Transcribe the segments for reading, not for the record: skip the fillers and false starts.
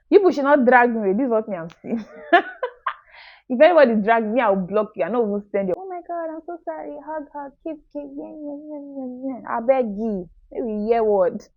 People should not drag me. This is what me I'm saying. If anybody drag me, I'll block you. I know who send you. Oh my god, I'm so sorry. Hug, hug, keep, yeah, yeah, yeah, yeah, yeah. I beg you. Maybe hear word.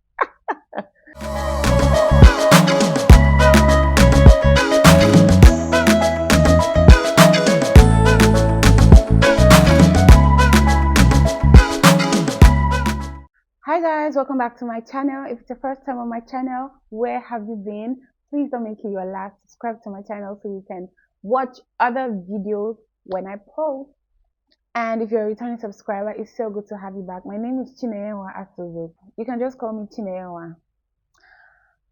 Hi guys, welcome back to my channel. If it's your first time on my channel, where have you been? Please don't make it your last. Subscribe to my channel so you can watch other videos when I post. And if you're a returning subscriber, it's so good to have you back. My name is Chineyewa Asuzu. You can just call me Chineyewa.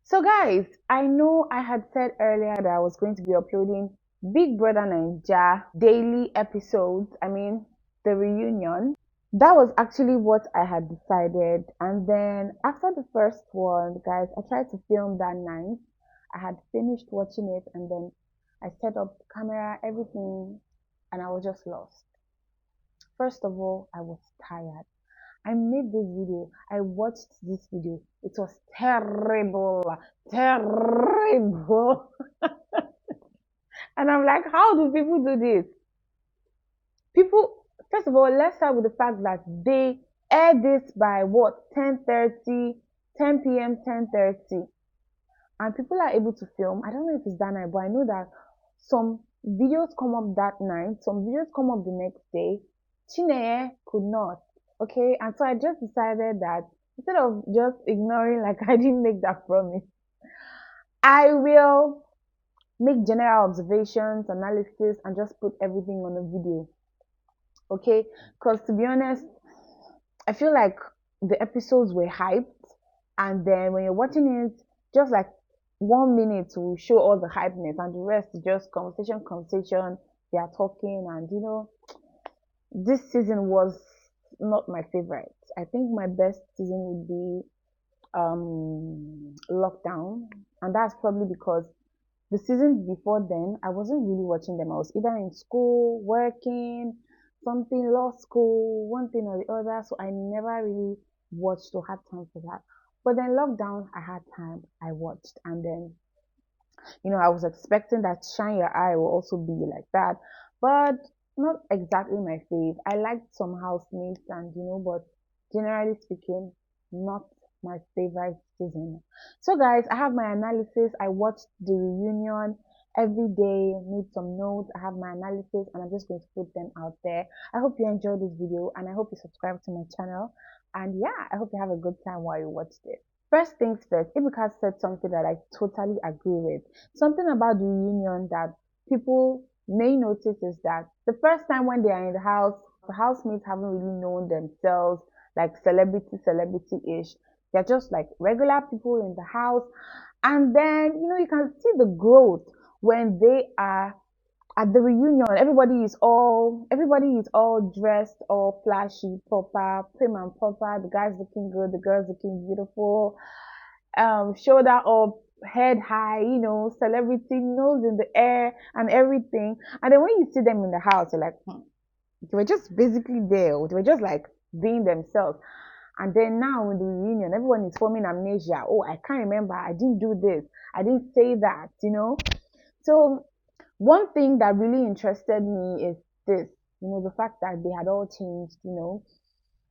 So guys, I know I had said earlier that I was going to be uploading Big Brother Naija daily episodes. I mean, the reunion. That was actually what I had decided. And then after the first one, guys, I tried to film that night. I had finished watching it and then I set up the camera, everything, and I was just lost. First of all, I was tired. I made this video. I watched this video. It was terrible. Terrible. And I'm like, how do people do this? People, first of all, let's start with the fact that they air this by what, 10:30, 10 p.m., 10:30. And people are able to film. I don't know if it's that night, but I know that some videos come up that night, some videos come up the next day. Chineye could not. Okay, and so I just decided that instead of just ignoring like I didn't make that promise, I will make general observations, analysis, and just put everything on a video. Okay, because to be honest, I feel like the episodes were hyped, and then when you're watching it, just like 1 minute will show all the hypeness, and the rest is just conversation, conversation. They are talking, and this season was not my favorite. I think my best season would be lockdown, and that's probably because the seasons before then I wasn't really watching them. I was either in school, working, something, law school, one thing or the other, so I never really watched or had time for that. But then lockdown, I had time, I watched, and then I was expecting that Shine Your Eye will also be like that, but not exactly my fave. I liked some housemates and but generally speaking, not my favorite season. So guys, I have my analysis. I watched the reunion every day, made some notes. I have my analysis and I'm just going to put them out there. I hope you enjoyed this video and I hope you subscribe to my channel. And yeah, I hope you have a good time while you watched it. First things first, Ibuka said something that I totally agree with. Something about the reunion that people may notice is that the first time when they are in the house, the housemates haven't really known themselves like celebrity-ish. They're just like regular people in the house. And then, you can see the growth when they are at the reunion. Everybody is all dressed, all flashy, proper, prim and proper. The guys looking good, the girls looking beautiful, shoulder up, head high, celebrity, nose in the air and everything. And then when you see them in the house, you're like, they were just basically there. They were just like being themselves. And then now in the reunion, everyone is forming amnesia. Oh, I can't remember. I didn't do this. I didn't say that. So one thing that really interested me is this, the fact that they had all changed.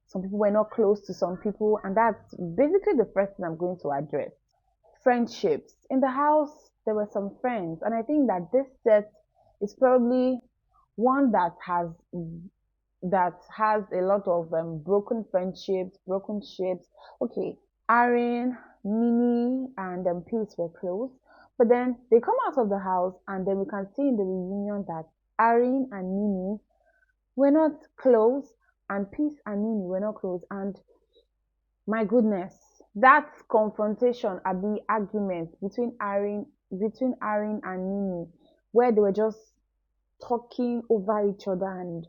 Some people were not close to some people, and that's basically the first thing I'm going to address. Friendships. In the house, there were some friends, and I think that this set is probably one that has a lot of broken friendships, broken ships. Okay, Aaron, Nini, and Peace were close, but then they come out of the house, and then we can see in the reunion that Aaron and Nini were not close, and Peace and Nini were not close, and my goodness, that confrontation, the argument between Aaron and Nini, where they were just talking over each other, and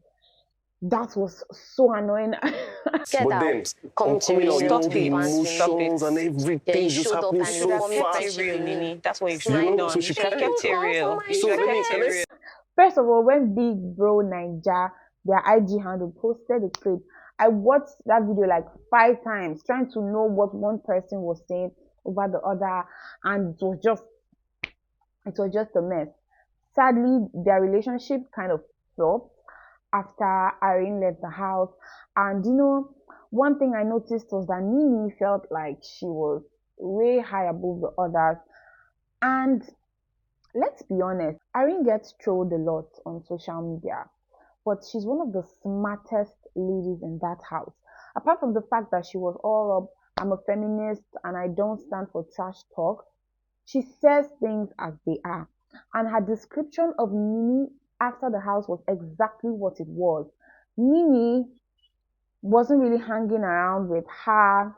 that was so annoying. But then, Coming to coming out, reunion, the emotions and yeah, everything you just showed up happening and so everyone fast. kept it real, Nini. That's what you should You have know, done. so You she should have kept kept it real. You should So have kept it real. First of all, when Big Bro Naija, their IG handle, posted the clip, I watched that video like 5 times, trying to know what one person was saying over the other, and it was just It was just a mess. Sadly, their relationship kind of flopped after Irene left the house. And one thing I noticed was that Nini felt like she was way high above the others. And let's be honest, Irene gets trolled a lot on social media, but she's one of the smartest ladies in that house. Apart from the fact that she was all up, I'm a feminist and I don't stand for trash talk, she says things as they are. And her description of Nini after the house was exactly what it was. Nini wasn't really hanging around with her,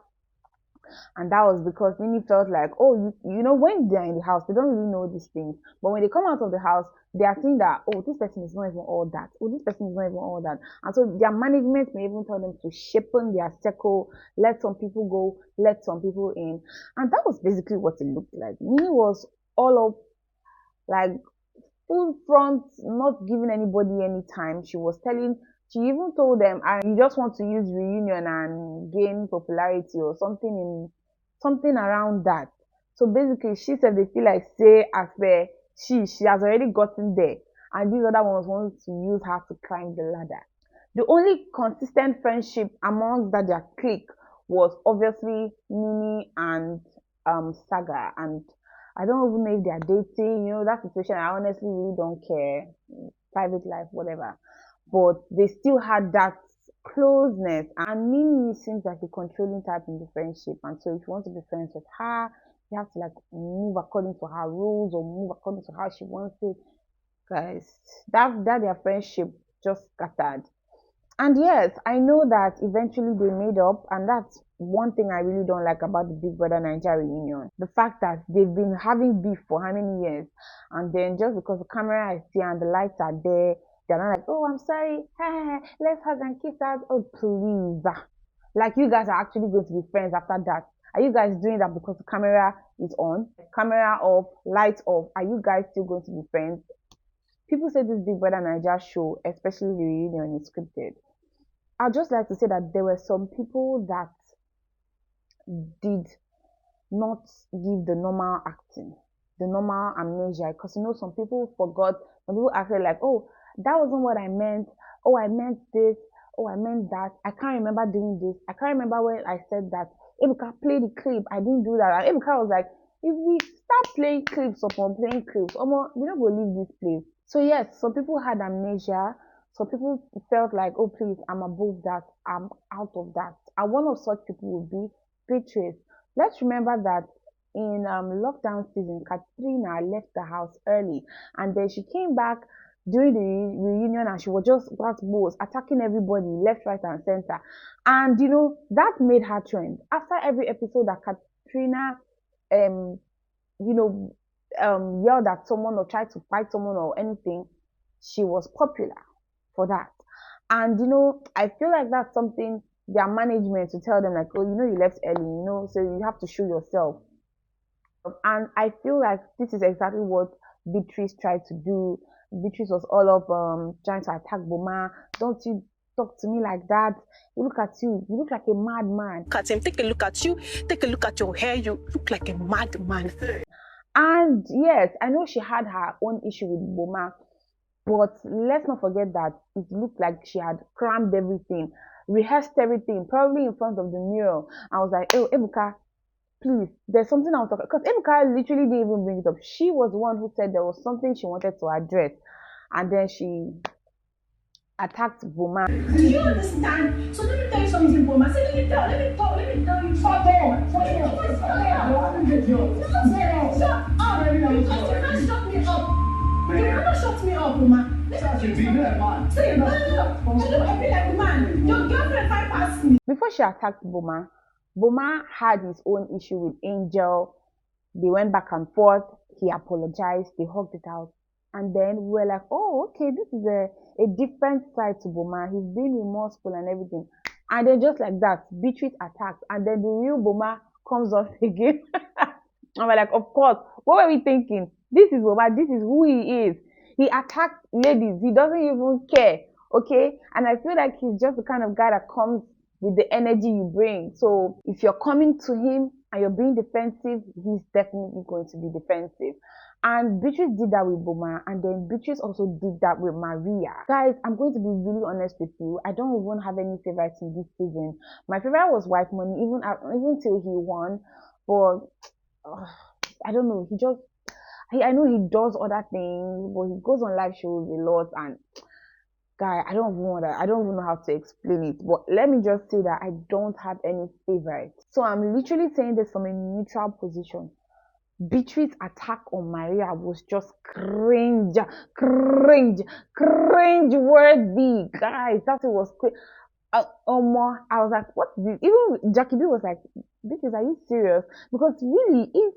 and that was because Nini felt like, oh, when they're in the house, they don't really know these things. But when they come out of the house, they are seeing that, oh, this person is not even all that. Oh, this person is not even all that. And so their management may even tell them to shapen their circle, let some people go, let some people in. And that was basically what it looked like. Nini was all up, like full front, not giving anybody any time. She even told them, and you just want to use reunion and gain popularity or something around that. So basically, she said they feel like say as where she has already gotten there, and these other ones want to use her to climb the ladder. The only consistent friendship amongst that their clique was obviously Nini and Saga, and I don't even know if they are dating. That situation. I honestly really don't care. Private life, whatever. But they still had that closeness. And Nini seems like a controlling type in the friendship. And so if you want to be friends with her, you have to like move according to her rules or move according to how she wants it. Guys, that their friendship just scattered. And yes, I know that eventually they made up, and that's one thing I really don't like about the Big Brother Naija reunion. The fact that they've been having beef for how many years, and then just because the camera is there and the lights are there, they're not like, oh, I'm sorry, let's hug and kiss us. Oh, please. Like, you guys are actually going to be friends after that. Are you guys doing that because the camera is on? Camera off, lights off. Are you guys still going to be friends? People say this Big Brother Naija show, especially the reunion, is scripted. I'd just like to say that there were some people that did not give the normal acting, the normal amnesia, because some people forgot, some people acted like, oh, that wasn't what I meant, oh, I meant this, oh, I meant that, I can't remember doing this, I can't remember when I said that, Ebuka, play the clip, I didn't do that, and Ebuka was like, if we start playing clips upon playing clips, we don't go leave this place. So yes, some people had amnesia. So people felt like, oh, please, I'm above that. I'm out of that. And one of such people would be Beatrice. Let's remember that in lockdown season, Katrina left the house early. And then she came back during the reunion and she was just attacking everybody left, right, and center. And, that made her trend. After every episode that Katrina, yelled at someone or tried to fight someone or anything, she was popular for that. And I feel like that's something their management to tell them like, oh, you left early, so you have to show yourself. And I feel like this is exactly what Beatrice tried to do. Beatrice was all up trying to attack Boma. Don't you talk to me like that. You look at you look like a madman. Look at him, take a look at you, take a look at your hair, you look like a madman. And yes, I know she had her own issue with Boma, but let's not forget that it looked like she had crammed everything, rehearsed everything, probably in front of the mirror. I was like, oh, Ebuka, please, there's something I was talking, because Ebuka literally didn't even bring it up. She was the one who said there was something she wanted to address, and then she attacked Boma. Do you understand? So let me tell you something, Boma. Say, let me tell you. Stop there. Shut up. Because you can't shut me up. You cannot shut me up, Boma. Before she attacked Boma, Boma had his own issue with Angel. They went back and forth. He apologized. They hugged it out. And then we were like, oh, okay, this is a different side to Boma. He's being remorseful and everything. And then just like that, Beatrice attacked. And then the real Boma comes off again. And we're like, of course, what were we thinking? This is Boma. This is who he is. He attacked ladies. He doesn't even care. Okay? And I feel like he's just the kind of guy that comes with the energy you bring. So if you're coming to him, and you're being defensive, he's definitely going to be defensive. And Beatrice did that with Boma, and then Beatrice also did that with Maria. Guys, I'm going to be really honest with you. I don't even have any favorites in this season. My favorite was Wife Money, even till he won. But I don't know. I know he does other things, but he goes on live shows a lot, and guy, I don't even know how to explain it. But let me just say that I don't have any favorites. So I'm literally saying this from a neutral position. Beatrice's attack on Maria was just cringe worthy. Guys, that was cringe. I was like, what is this? Even Jackie B was like, Beatrice, are you serious? Because really, if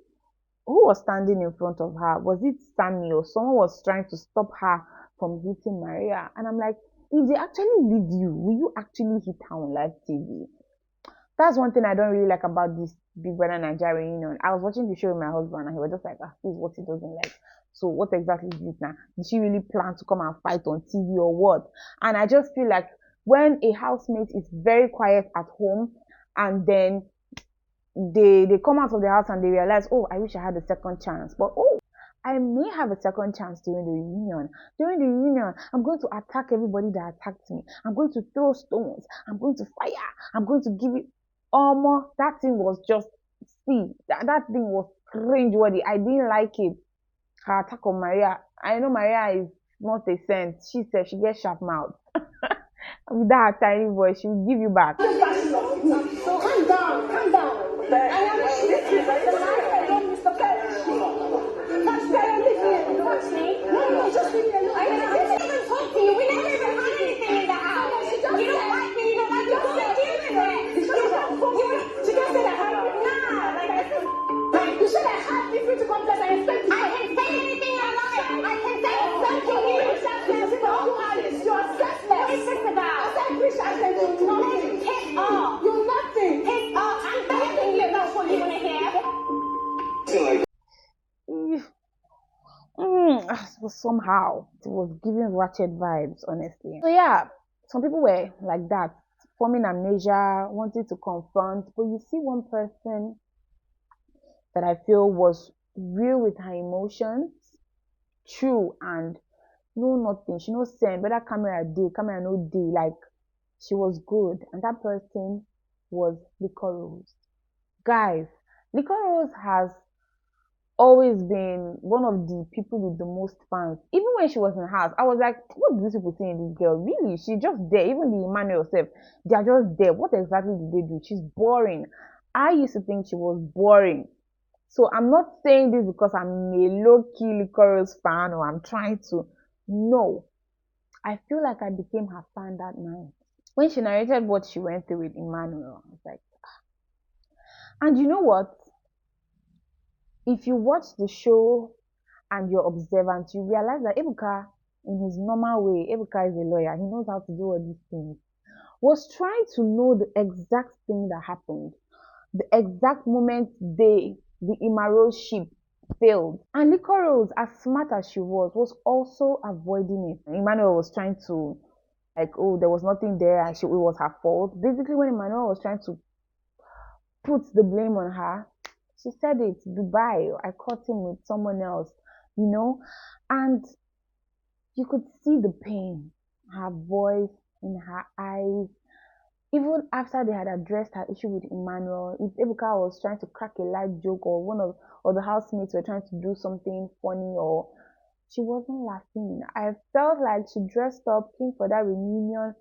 who was standing in front of her? Was it Sammy, or someone was trying to stop her from hitting Maria? And I'm like, if they actually leave you, will you actually hit her on live TV? That's one thing I don't really like about this BBNAIJA reunion. I was watching the show with my husband, and he was just like, this is what he doesn't like. So what exactly is it now? Did she really plan to come and fight on TV or what? And I just feel like when a housemate is very quiet at home, and then they come out of the house and they realize, oh, I wish I had a second chance. But oh, I may have a second chance during the reunion. During the reunion, I'm going to attack everybody that attacked me. I'm going to throw stones. I'm going to fire. I'm going to give it. That thing was just, that thing was cringe-worthy. I didn't like it. Her attack on Maria. I know Maria is not a saint. She said she gets sharp mouth. With that tiny voice, she will give you back. So calm down, calm down. I am the life alone, Mr. Perry. Touch Perry, leave me. Touch me? No, just leave me alone. I didn't even talk to you. We never even had anything in the house. You don't like me, you don't like me. Don't say different. She just said I had me. Nah, like I said, you should have had me free to come plus I expect you. I can say anything I like. I can say something you selfless. You're selfless. What is this about? Selfish, I said you're nothing. Piss off. You're nothing. Piss off. I'm begging you. That's what you want to hear. Somehow it was giving ratchet vibes, honestly. So yeah, some people were like that, forming amnesia, wanting to confront. But you see one person that I feel was real with her emotions, true, and no nothing. She no send, better camera day, camera no day. Like, she was good, and that person was Liquor Rose. Guys, Liquor Rose has always been one of the people with the most fans. Even when she was in the house, I was like, what do these people see in this girl? Really? She's just there. Even the Emmanuel self, they are just there. What exactly did they do? She's boring. I used to think she was boring. So I'm not saying this because I'm a low-key Liquor Rose fan, or I'm trying to. No. I feel like I became her fan that night. When she narrated what she went through with Emmanuel, I was like, and you know what? If you watch the show and you're observant, you realize that Ebuka, in his normal way, Ebuka is a lawyer. He knows how to do all these things. Was trying to know the exact thing that happened, the exact moment the Imaro ship failed. And Liquor Rose, as smart as she was also avoiding it. Emmanuel was trying to, like, oh, there was nothing there, and it was her fault. Basically, when Emmanuel was trying to put the blame on her, she said it, Dubai, I caught him with someone else, and you could see the pain, her voice, in her eyes. Even after they had addressed her issue with Emmanuel, if Ebuka was trying to crack a light joke, or the housemates were trying to do something funny, or she wasn't laughing. I felt like she dressed up, came for that reunion,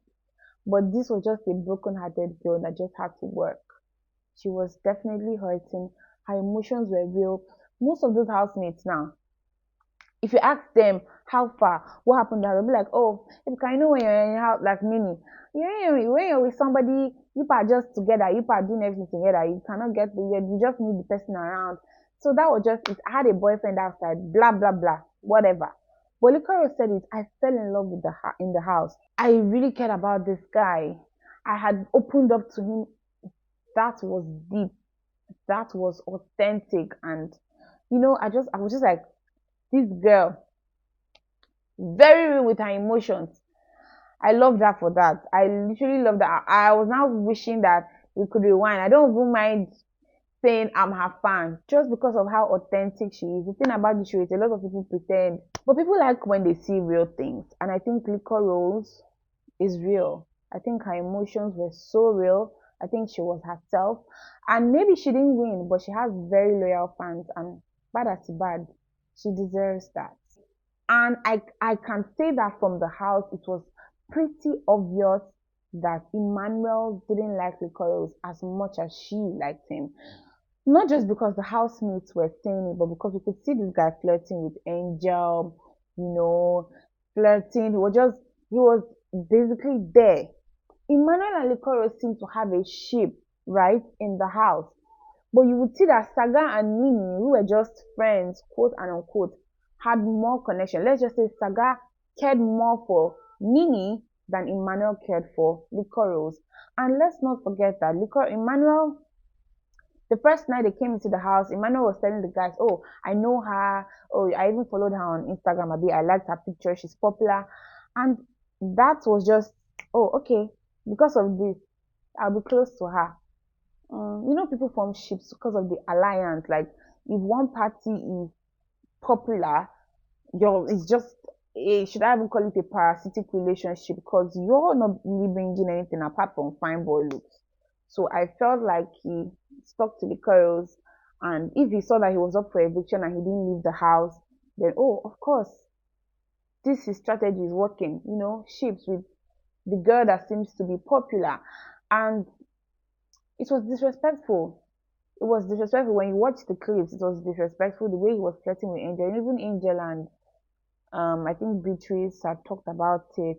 but this was just a broken-hearted girl that just had to work. She was definitely hurting. Her emotions were real. Most of those housemates now, if you ask them how far, what happened, they'll be like, oh, Ebuka, when you're in your house, like Mini, when you're with somebody, you are just together, you are doing everything together, you cannot get you just need the person around. So that was just it. I had a boyfriend outside, blah, blah, blah, whatever. But Likoro said it, I fell in love with in the house. I really cared about this guy. I had opened up to him. That was deep. That was authentic. And, I was just like, this girl, very real with her emotions. I love that for that. I literally love that. I was now wishing that we could rewind. I don't even mind saying I'm her fan just because of how authentic she is. The thing about the show is a lot of people pretend, but people like when they see real things. And I think Liquor Rose is real. I think her emotions were so real. I think she was herself. And maybe she didn't win, but she has very loyal fans. And bad as bad, she deserves that. And I can say that from the house, it was pretty obvious that Emmanuel didn't like Rose as much as she liked him. Not just because the housemates were saying it, but because we could see this guy flirting with Angel, flirting. He was basically there. Emmanuel and Rose seemed to have a ship, right, in the house. But you would see that Saga and Nini, who were just friends, quote and unquote, had more connection. Let's just say Saga cared more for Nini than Emmanuel cared for Rose. And let's not forget that Emmanuel, the first night they came into the house, Emmanuel was telling the guys, oh, I know her. Oh, I even followed her on Instagram a bit. I liked her picture. She's popular. And that was just, oh, okay, because of this, I'll be close to her. People form ships because of the alliance. Like, if one party is popular, it's just should I even call it a parasitic relationship, because you're not really bringing anything apart from fine boy looks. So I felt like he stuck to the curls, and if he saw that he was up for eviction and he didn't leave the house, then of course, his strategy is working. Ships with the girl that seems to be popular. And it was disrespectful. It was disrespectful when you watch the clips. It was disrespectful the way he was flirting with Angel. And even Angel and I think Beatrice had talked about it.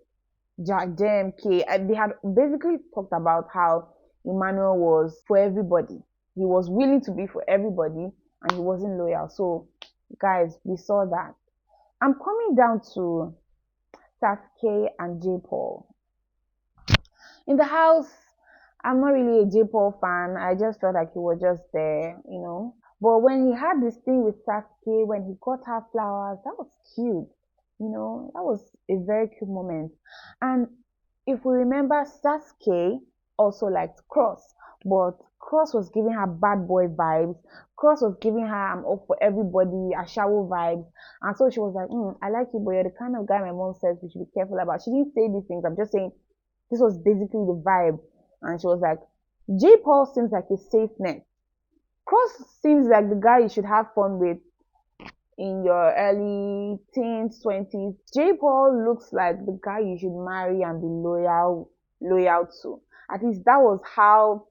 JMK, and they had basically talked about how Emmanuel was for everybody. He was willing to be for everybody, and he wasn't loyal. So, guys, we saw that. I'm coming down to Sasuke and J. Paul. In the house, I'm not really a J. Paul fan. I just felt like he was just there. But when he had this thing with Sasuke, when he got her flowers, that was cute. That was a very cute moment. And if we remember, Sasuke also liked Cross, but Cross was giving her bad boy vibes. Cross was giving her I'm up for everybody, Ashawo vibes. And so she was like, I like you, but you're the kind of guy my mom says we should be careful about. She didn't say these things. I'm just saying this was basically the vibe. And she was like, J. Paul seems like a safe net. Cross seems like the guy you should have fun with in your early teens, 20s. J. Paul looks like the guy you should marry and be loyal to. At least that was how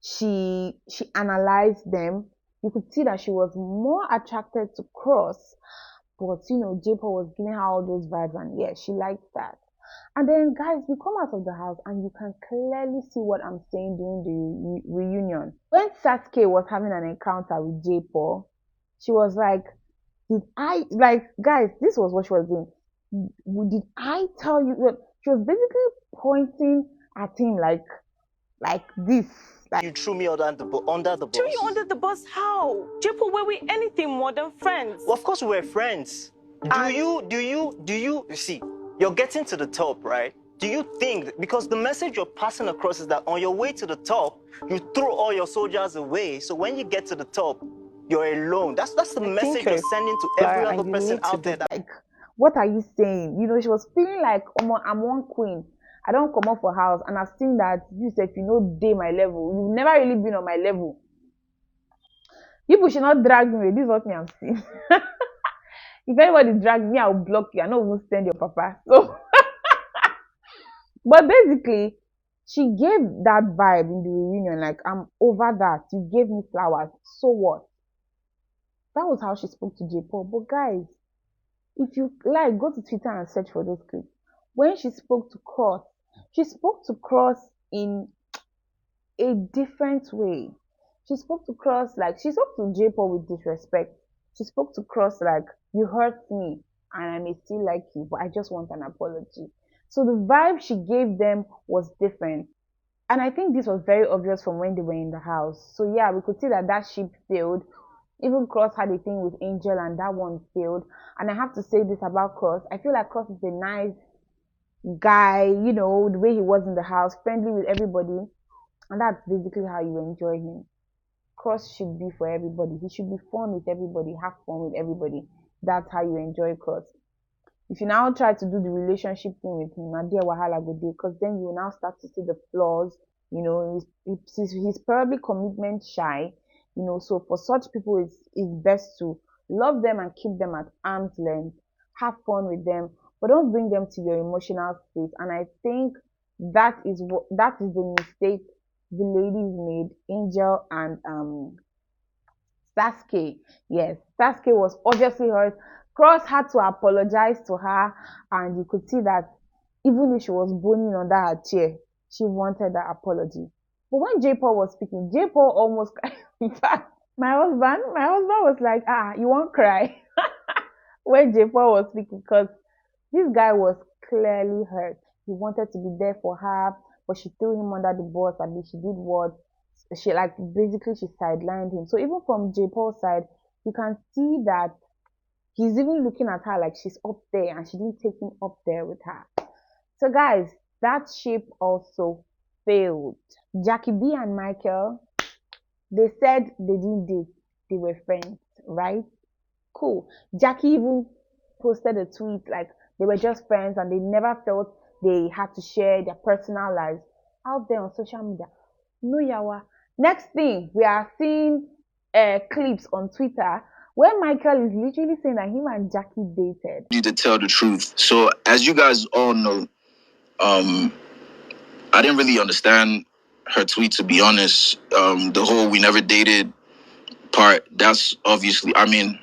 she analyzed them. You could see that she was more attracted to Cross, but J. Paul was giving her all those vibes, and yeah, she liked that. And then, guys, we come out of the house and you can clearly see what I'm saying during the reunion. When Sasuke was having an encounter with J. Paul, she was like, guys, this was what she was doing. Did I tell you? She was basically pointing at him like this. You threw me under the bus. Threw you under the bus? How? Jepo, were we anything more than friends? Well, of course we were friends. You see, you're getting to the top, right? Do you think, because the message you're passing across is that on your way to the top, you throw all your soldiers away, so when you get to the top, you're alone. That's the message you're sending to every other person out there. What are you saying? She was feeling like, I'm one queen. I don't come up for house, and I've seen that you said day my level. You've never really been on my level. You should not drag me. This is what I'm saying. If anybody drag me, I'll block you. I know who'll send your papa. So, but basically, she gave that vibe in the reunion. Like, I'm over that. You gave me flowers. So what? That was how she spoke to J. Paul. But guys, if you like, go to Twitter and search for those clips. When she spoke to Cross, she spoke to Cross in a different way. She spoke to Cross like, she spoke to J. Paul with disrespect. She spoke to Cross like, you hurt me and I may still like you, but I just want an apology. So the vibe she gave them was different. And I think this was very obvious from when they were in the house. So yeah, we could see that ship failed. Even Cross had a thing with Angel and that one failed. And I have to say this about Cross. I feel like Cross is a nice guy, the way he was in the house, friendly with everybody. And that's basically how you enjoy him. Cross should be for everybody. He should be fun with everybody, have fun with everybody. That's how you enjoy Cross. If you now try to do the relationship thing with him, and dear wahala go dey, because then you will now start to see the flaws. You know, he's probably commitment shy. You know, so for such people, it's best to love them and keep them at arm's length. Have fun with them, but don't bring them to your emotional space. And I think that is the mistake the ladies made, Angel and Sasuke. Yes, Sasuke was obviously hurt. Cross had to apologize to her, and you could see that even if she was boning under her chair, she wanted that apology. But when J Paul was speaking, J Paul almost in fact, my husband was like, you won't cry when J Paul was speaking, because this guy was clearly hurt. He wanted to be there for her, but she threw him under the bus. I mean, she did what? She basically she sidelined him. So even from J Paul's side, you can see that he's even looking at her like she's up there and she didn't take him up there with her. So guys, that ship also failed. Jackie B and Michael, they said they didn't date, they were friends, right? Cool. Jackie even posted a tweet like they were just friends and they never felt they had to share their personal lives out there on social media. No yawa. Next thing, we are seeing clips on Twitter where Michael is literally saying that him and Jackie dated. Need to tell the truth. So as you guys all know, I didn't really understand her tweet, to be honest. The whole "we never dated" part, that's obviously, I mean,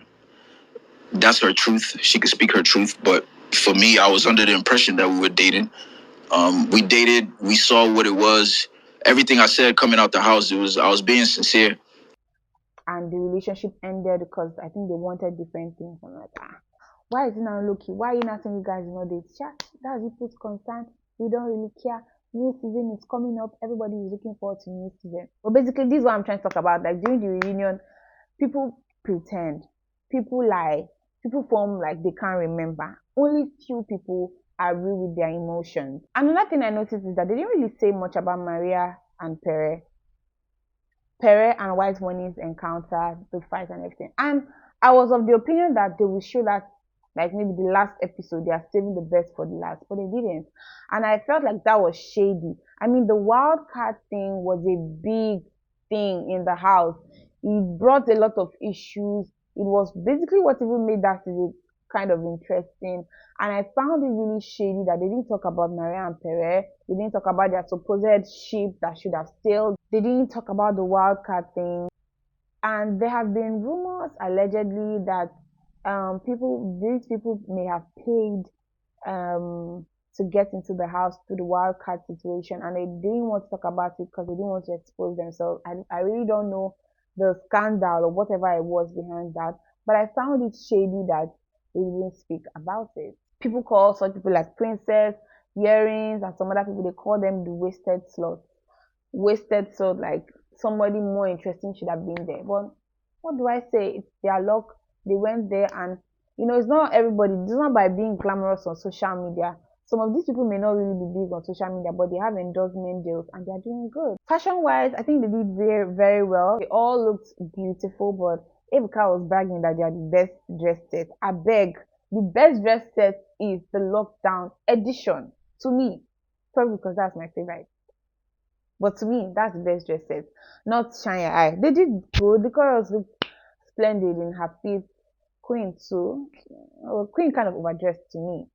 that's her truth. She could speak her truth. But for me, I was under the impression that we were dating. We dated. We saw what it was. Everything I said coming out the house, I was being sincere. And the relationship ended because I think they wanted different things. I'm like, why is it now Loki? Why are you not saying you guys know date? That's people's concern. We don't really care. New season is coming up. Everybody is looking forward to new season. But basically, this is what I'm trying to talk about. Like during the reunion, people pretend, people lie, people form like they can't remember. Only few people are real with their emotions. Another thing I noticed is that they didn't really say much about Maria and Pere and White Money's encounter, the fight and everything. And I was of the opinion that they will show that like maybe the last episode, they are saving the best for the last, but they didn't. And I felt like that was shady. I mean, the wild card thing was a big thing in the house. It brought a lot of issues. It was basically what even made that season kind of interesting. And I found it really shady that they didn't talk about Maria and Pere. They didn't talk about their supposed ship that should have sailed. They didn't talk about the wild card thing. And there have been rumors allegedly that these people may have paid to get into the house through the wild card situation, and they didn't want to talk about it because they didn't want to expose themselves. I really don't know the scandal or whatever it was behind that, but I found it shady that they didn't speak about it. People call such people like Princess, Earrings, and some other people, they call them the wasted slut. Wasted slut, like somebody more interesting should have been there. But what do I say? It's their luck. They went there, and it's not everybody. It's not by being glamorous on social media. Some of these people may not really be big on social media, but they have endorsement deals and they're doing good. Fashion wise, I think they did very, very well. They all looked beautiful, but Ebuka was bragging that they are the best dressed set. I beg, the best dressed set is the lockdown edition to me, probably because that's my favorite. But to me, that's the best dressed set, not Shine Your Eye. They did good. The chorus looked splendid in her piece. Queen too. Well, Queen kind of overdressed to me.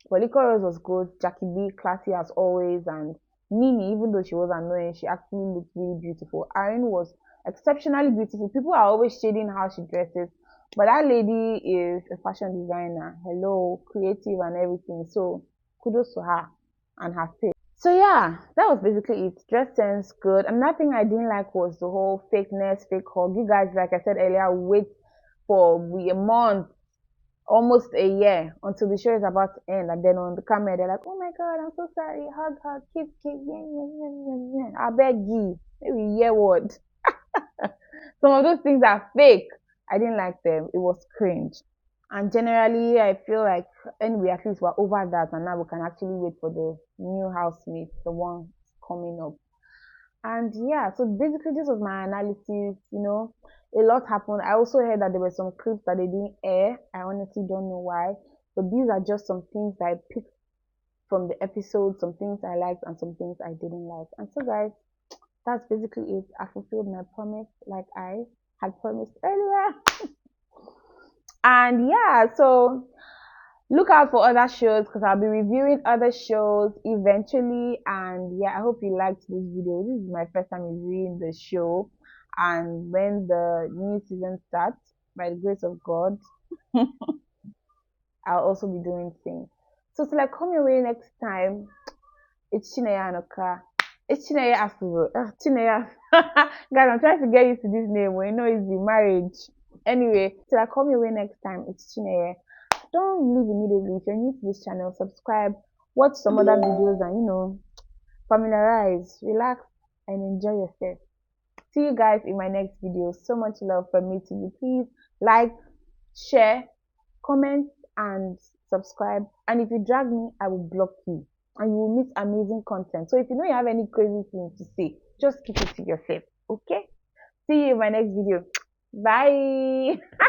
But Licorice was good. Jackie B, classy as always. And Nini, even though she was annoying, she actually looked really beautiful. Irene was exceptionally beautiful. People are always shading how she dresses. But that lady is a fashion designer. Hello, creative and everything. So kudos to her and her face. So yeah, that was basically it. Dress sense good. Another thing I didn't like was the whole fakeness, fake hug. You guys, like I said earlier, wait for a month, almost a year until the show is about to end, and then on the camera they're like, "Oh my God, I'm so sorry. Hug, hug, kiss, kiss, yeah. I beg you, maybe year word." Some of those things are fake. I didn't like them. It was cringe. And generally, I feel like anyway, at least we're over that, and now we can actually wait for the new housemate, the one coming up. And yeah, so basically this was my analysis. A lot happened. I also heard that there were some clips that they didn't air. I honestly don't know why, but these are just some things that I picked from the episode, some things I liked and some things I didn't like. And so guys, that's basically it. I fulfilled my promise like I had promised earlier. And yeah, so look out for other shows because I'll be reviewing other shows eventually. And yeah, I hope you liked this video. This is my first time reviewing the show. And when the new season starts, by the grace of God, I'll also be doing things. So till I come your way next time, it's Chinaya Anoka. It's Chinaya Asuzo. Chinaya. Guys, I'm trying to get used to this name. We know it's the marriage. Anyway, till I come your way next time, it's Chinaya. Don't leave immediately. If you're new to this channel, subscribe, watch some other videos, and familiarize, relax, and enjoy yourself. See you guys in my next video. So much love from me to you. Please like, share, comment, and subscribe. And if you drag me, I will block you. And you will miss amazing content. So if you know you have any crazy thing to say, just keep it to yourself. Okay? See you in my next video. Bye.